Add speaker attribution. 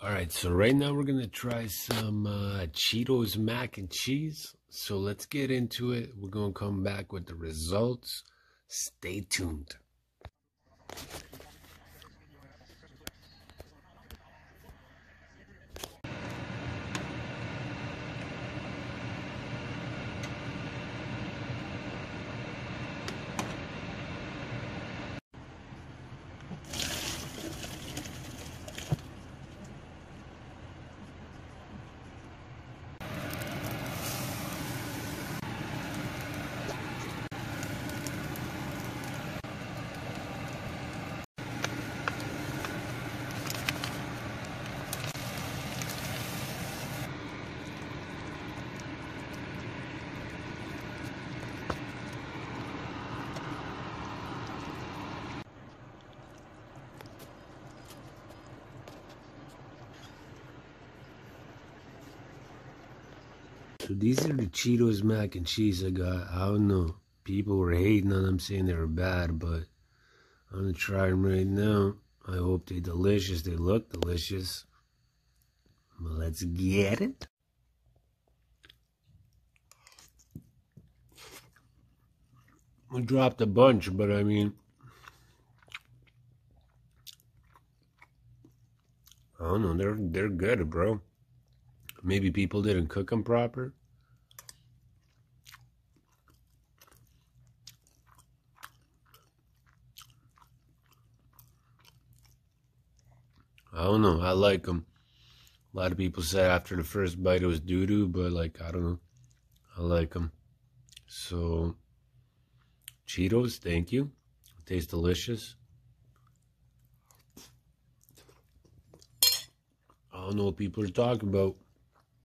Speaker 1: Alright, so right now we're gonna try some Cheetos mac and cheese. So let's get into it. We're gonna come back with the results. Stay tuned. So these are the Cheetos mac and cheese I got. I don't know. People were hating on them, saying they were bad, but I'm gonna try them right now. I hope they're delicious. They look delicious. But let's get it. We dropped a bunch, but I mean, I don't know. They're good, bro. Maybe people didn't cook them proper. I don't know. I like them. A lot of people said after the first bite it was doo-doo, but like, I don't know. I like them. So, Cheetos, thank you. Tastes delicious. I don't know what people are talking about.